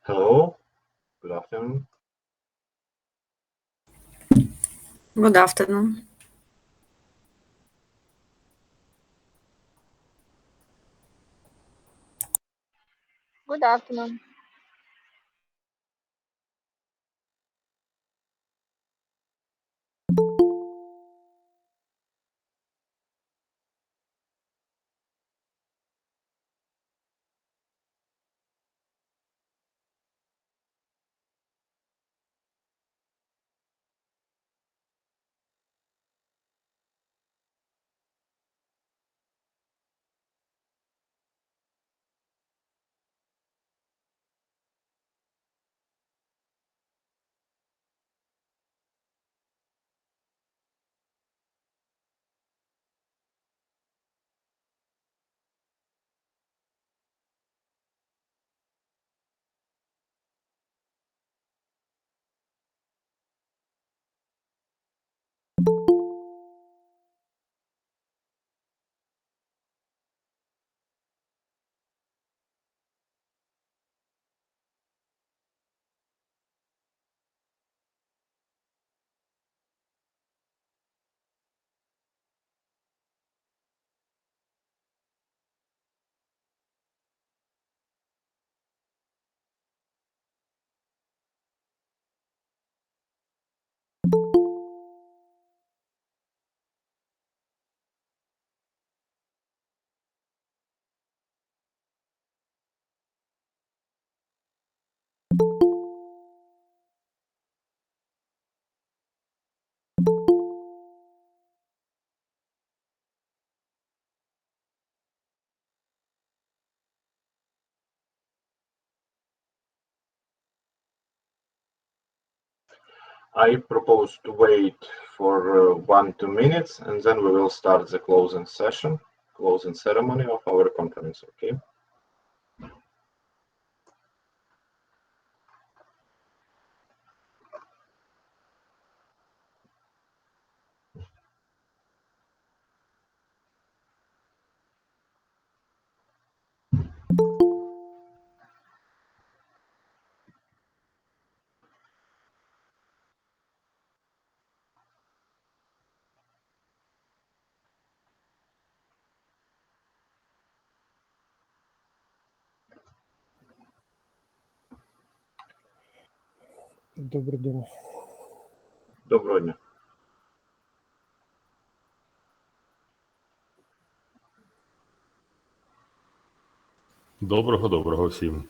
Hello, good afternoon. Good afternoon. Good afternoon. I propose to wait for 1-2 minutes and then we will start the closing ceremony of our conference, okay? Добрий день. Доброго дня. Доброго всім.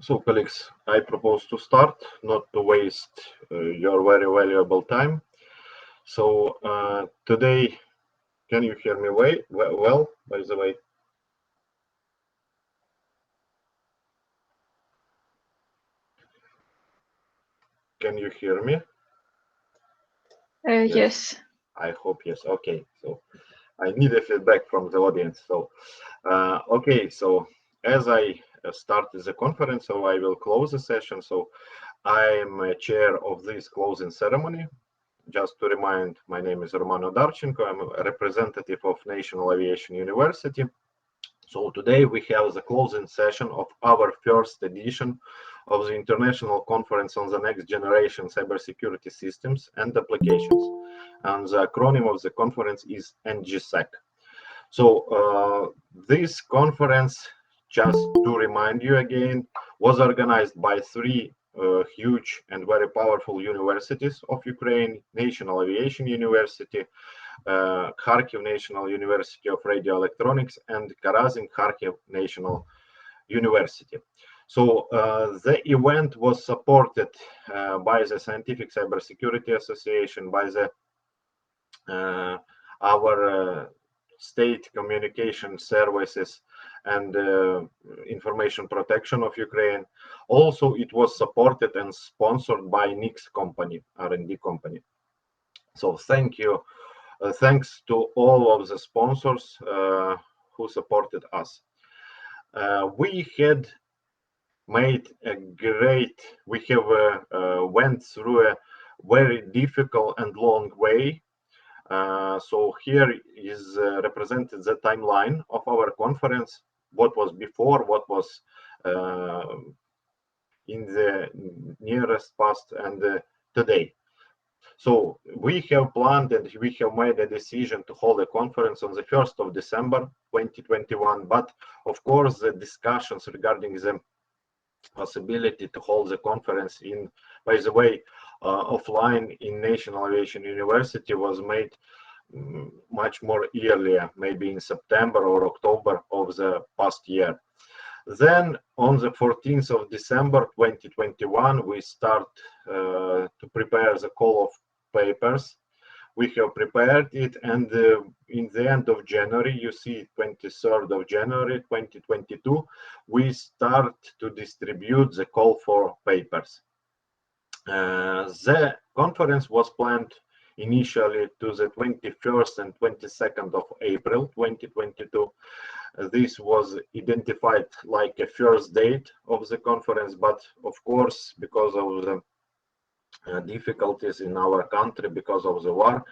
So, colleagues, I propose to start, not to waste your very valuable time. So, today, can you hear me well, by the way? Can you hear me? Yes. I hope yes. Okay, so I need a feedback from the audience. So, okay, so as I started the conference, so I will close the session. So I am a chair of this closing ceremony. Just to remind, my name is Romano Darchenko. I'm a representative of National Aviation University. So today we have the closing session of our first edition of the International Conference on the Next Generation Cybersecurity Systems and Applications. And the acronym of the conference is NGSec. So this conference, just to remind you again, was organized by three huge and very powerful universities of Ukraine: National Aviation University, Kharkiv National University of Radio Electronics, and Karazin Kharkiv National University. So the event was supported by the Scientific Cybersecurity Association, by the our state communication services and information protection of Ukraine. Also, it was supported and sponsored by NIX company, R&D company. So thank you. Thanks to all of the sponsors who supported us. We have went through a very difficult and long way. So here is represented the timeline of our conference, what was before, what was in the nearest past, and today. So we have planned and we have made a decision to hold a conference on the 1st of December 2021. But of course, the discussions regarding the possibility to hold the conference in, by the way, offline in National Aviation University was made much more earlier, maybe in September or October of the past year. Then on the 14th of December 2021, we start to prepare the call of papers. We have prepared it, and in the end of January, you see 23rd of January 2022, we start to distribute the call for papers. The conference was planned initially to the 21st and 22nd of April 2022. This was identified like a first date of the conference, but of course, because of the difficulties in our country, because of the war,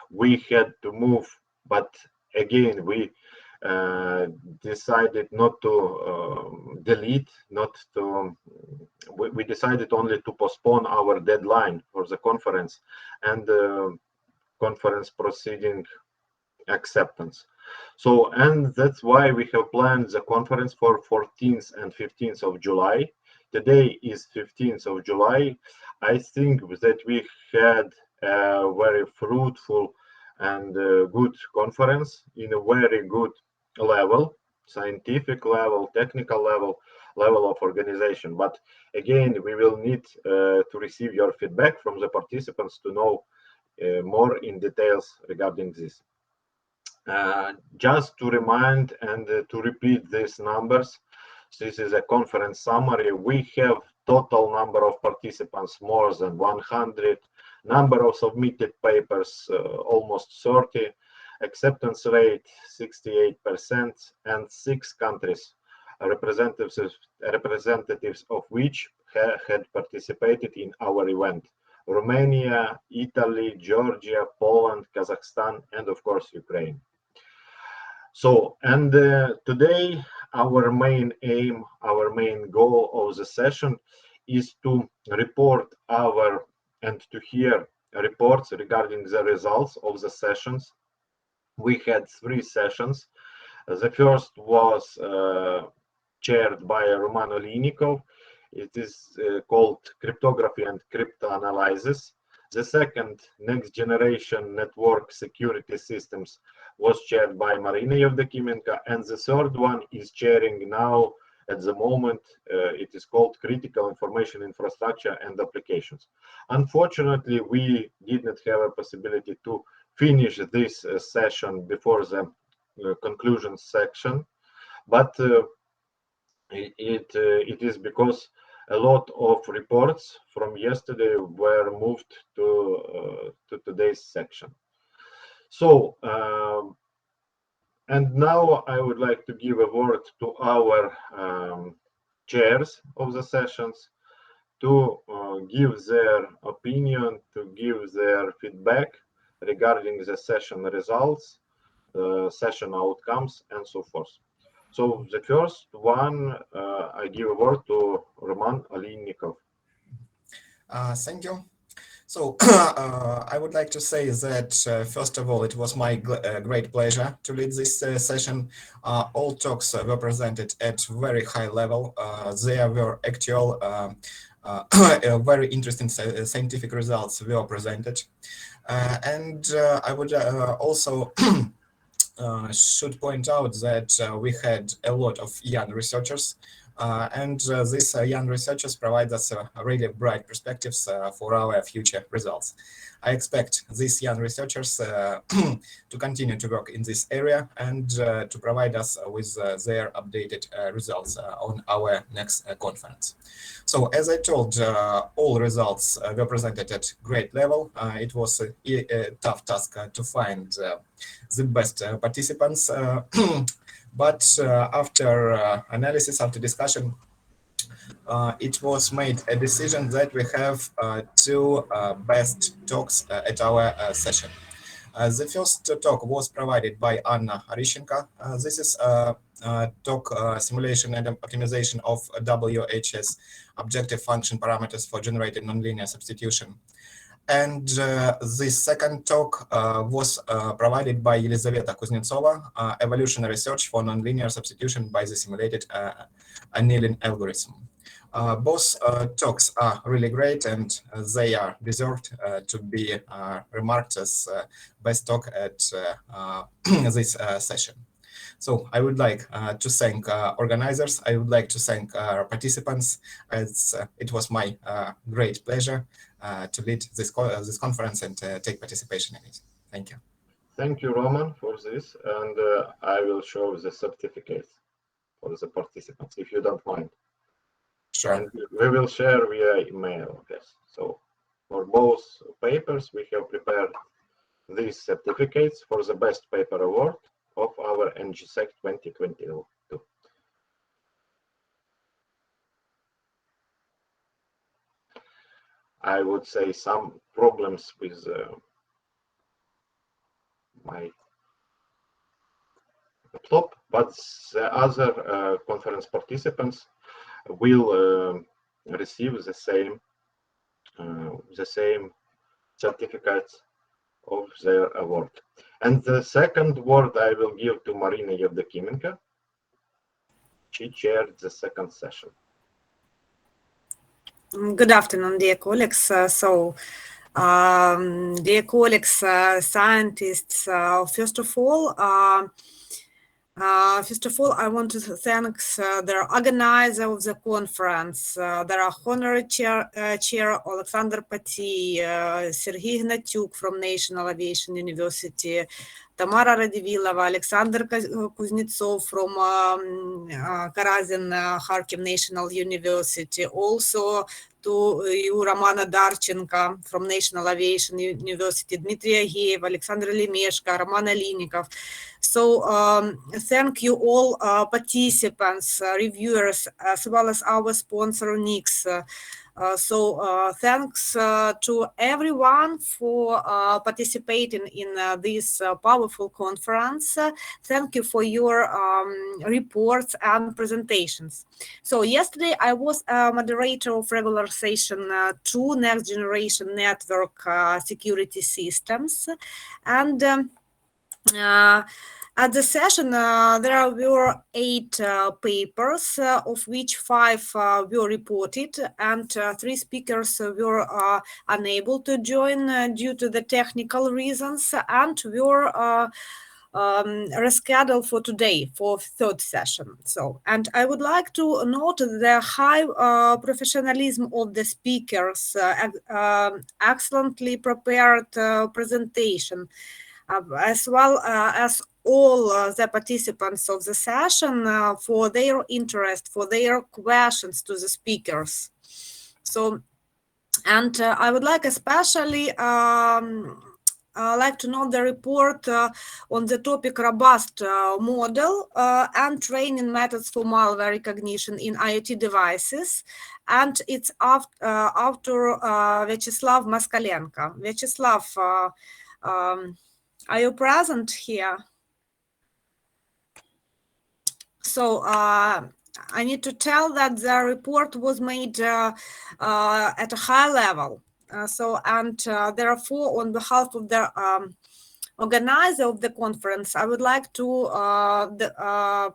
we had to move. But again, we decided not to delete, we decided only to postpone our deadline for the conference and conference proceeding acceptance. So, and that's why we have planned the conference for 14th and 15th of July. Today is 15th of July. I think that we had a very fruitful and good conference in a very good level, scientific level, technical level of organization. But again, we will need to receive your feedback from the participants to know more in details regarding this. Just to remind and to repeat these numbers, this is a conference summary. We have total number of participants more than 100, number of submitted papers almost 30, acceptance rate 68%, and 6 countries representatives of which had participated in our event: Romania, Italy, Georgia, Poland, Kazakhstan, and of course Ukraine. So, and today our main aim, our main goal of the session is to report and to hear reports regarding the results of the sessions. We had 3 sessions. The first was chaired by Roman Olinikov. It is called Cryptography and Cryptanalysis. The second, Next Generation Network Security Systems, was chaired by Marina Yevdokimenko, and the third one is chairing now at the moment. It is called Critical Information Infrastructure and Applications. Unfortunately, we did not have a possibility to finish this session before the conclusion section, but it is because a lot of reports from yesterday were moved to today's section. So, and now I would like to give a word to our chairs of the sessions to give their opinion, to give their feedback regarding the session results, session outcomes, and so forth. So the first one, I give a word to Roman Olinikov. Thank you. So I would like to say that, first of all, it was my great pleasure to lead this session. All talks were presented at very high level. There were actual very interesting scientific results were presented. And I would also should point out that we had a lot of young researchers And these young researchers provide us really bright perspectives for our future results. I expect these young researchers to continue to work in this area and to provide us with their updated results on our next conference. So as I told, all results were presented at great level. It was a tough task to find the best participants, but after analysis, after discussion, it was made a decision that we have two best talks at our session. The first talk was provided by Anna Arishenko. This is talk simulation and optimization of WHS objective function parameters for generated nonlinear substitution. And the second talk was provided by Elizaveta Kuznetsova, evolutionary search for nonlinear substitution by the simulated annealing algorithm. Both talks are really great, and they are deserved to be remarked as best talk at this session. So I would like to thank organizers. I would like to thank participants. It was my great pleasure to lead this conference and take participation in it. Thank you. Thank you, Roman, for this, and I will show the certificates for the participants, if you don't mind. Sure. And we will share via email. Yes. So for both papers, we have prepared these certificates for the best paper award of our NGSec 2022. I would say some problems with my laptop, but the other conference participants will receive the same certificates of their award. And the second word I will give to Marina Yevdokimenko. She chaired the second session. Good afternoon, dear colleagues. Dear colleagues, scientists, first of all, I want to thank the organizer of the conference, their honorary chair Alexander Paty, Sergei Gnatyuk from National Aviation University, Tamara Radivillova, Alexander Kuznetsov from Karazin Kharkiv National University, also to you, Romana Darchenko from National Aviation University, Dmitry Ageev, Alexander Lemeshko, Roman Alinikov. So thank you all participants, reviewers, as well as our sponsor, NIX. Thanks to everyone for participating in this powerful conference. Thank you for your reports and presentations. So yesterday I was a moderator of regular session 2 next generation network security systems, and at the session, there were 8 papers, of which 5 were reported, and 3 speakers were unable to join due to the technical reasons, and were rescheduled for today, for third session. And I would like to note the high professionalism of the speakers, excellently prepared presentation, as well as all the participants of the session for their interest, for their questions to the speakers. And I would like especially like to know the report on the topic robust model and training methods for malware recognition in IoT devices. And it's after Vyacheslav Moskalenko. Vyacheslav, are you present here? So I need to tell that the report was made at a high level. Therefore, on behalf of the organizer of the conference, I would like to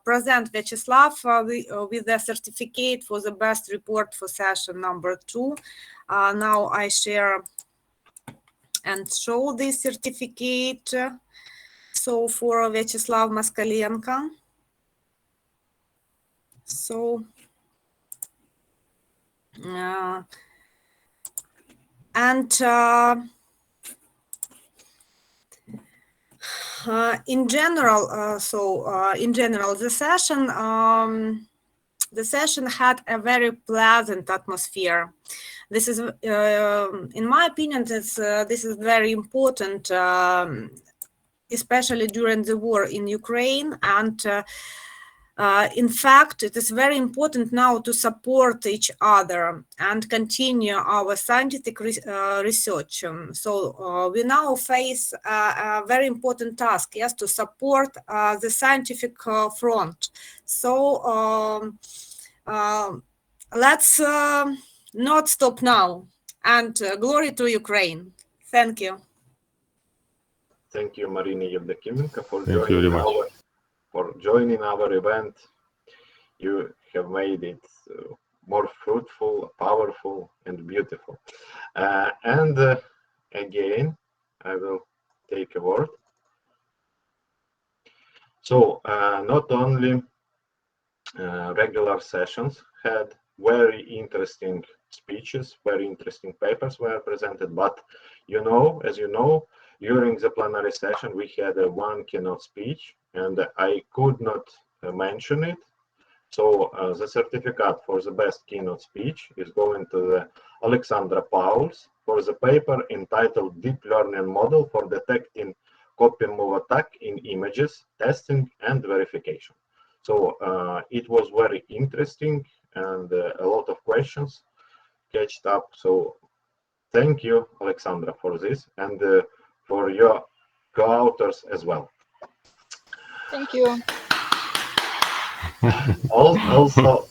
present Vyacheslav with the certificate for the best report for session number 2. Now I share and show this certificate. So for Vyacheslav Moskalenko. So And in general, the session had a very pleasant atmosphere. This is, in my opinion, this is very important, especially during the war in Ukraine. And in fact, it is very important now to support each other and continue our scientific research. So we now face a very important task, yes, to support the scientific front. So let's not stop now. And glory to Ukraine. Thank you. Thank you, Marina Yevdokimenko, Thank you very much. for joining our event. You have made it more fruitful, powerful, and beautiful. And again, I will take a word. So not only regular sessions had very interesting speeches, very interesting papers were presented, but as you know, during the plenary session, we had one keynote speech, and I could not mention it. So the certificate for the best keynote speech is going to the Alexandra Pauls for the paper entitled Deep Learning Model for Detecting Copy Move Attack in Images, Testing and Verification. So it was very interesting and a lot of questions catched up. So thank you, Alexandra, for this and for your co-authors as well. Thank you. Also,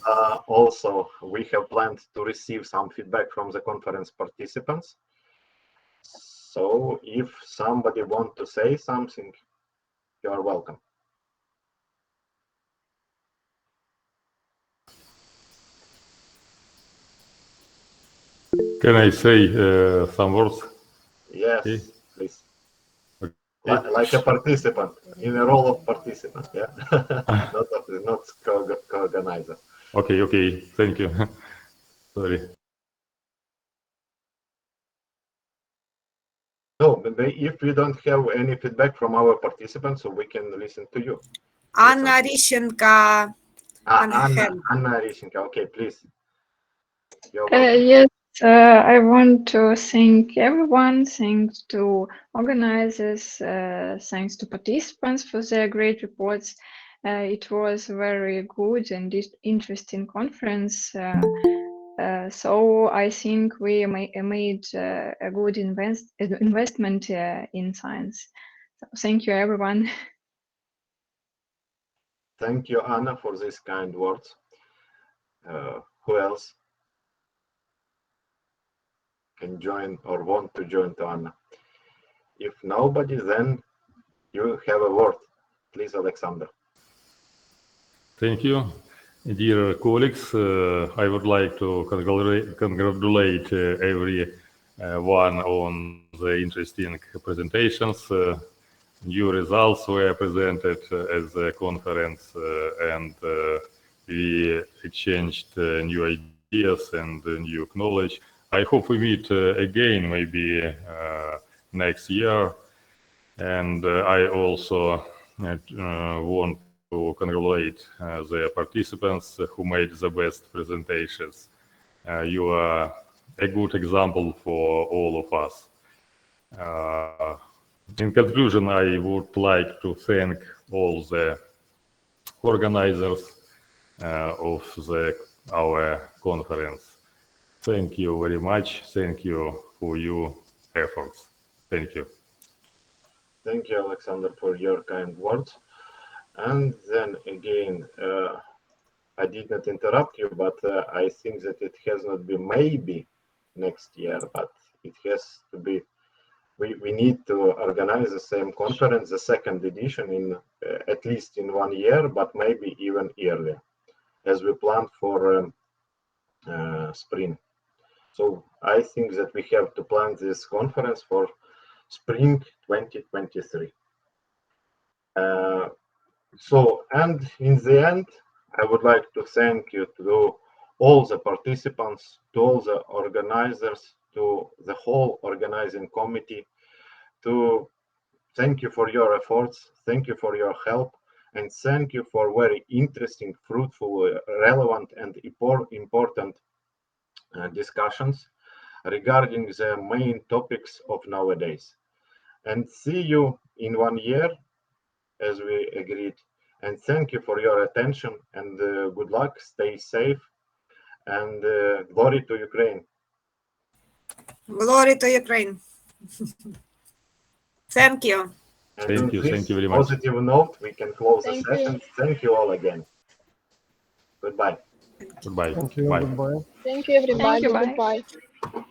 we have planned to receive some feedback from the conference participants. So if somebody wants to say something, you are welcome. Can I say some words? Yes, Okay. please. Okay. Like a participant, in a role of participant, yeah? not co-organizer. Okay, thank you. Sorry. No, if we don't have any feedback from our participants, so we can listen to you. Anna Rishenka. Anna Rishenka, okay, please. Yes, I want to thank everyone, thanks to organizers, thanks to participants for their great reports. It was very good and interesting conference. So I think we made a good investment in science. So thank you, everyone. Thank you, Anna, for these kind words. Who else can join or want to join to Anna? If nobody, then you have a word. Please, Alexander. Thank you. Dear colleagues, I would like to congratulate everyone on the interesting presentations. New results were presented at the conference and we exchanged new ideas and new knowledge. I hope we meet again maybe next year. And I also want to congratulate the participants who made the best presentations. You are a good example for all of us. In conclusion, I would like to thank all the organizers of our conference. Thank you very much. Thank you for your efforts. Thank you. Thank you, Alexander, for your kind words. And then again, I did not interrupt you, but I think that it has not been maybe next year, but it has to be. We need to organize the same conference, the second edition, in at least in 1 year, but maybe even earlier, as we planned for spring. So I think that we have to plan this conference for spring 2023. So, and in the end, I would like to thank you to all the participants, to all the organizers, to the whole organizing committee, to thank you for your efforts, thank you for your help, and thank you for very interesting, fruitful, relevant, and important discussions regarding the main topics of nowadays. And see you in 1 year, as we agreed. And thank you for your attention, and good luck, stay safe, and glory to Ukraine. Glory to Ukraine. Thank you. And Thank you very much. Positive note, we can close the Thank you. session. Thank you all again. Goodbye. Goodbye. Thank you. Bye. Goodbye. Thank you, everybody. Thank you, bye. Goodbye.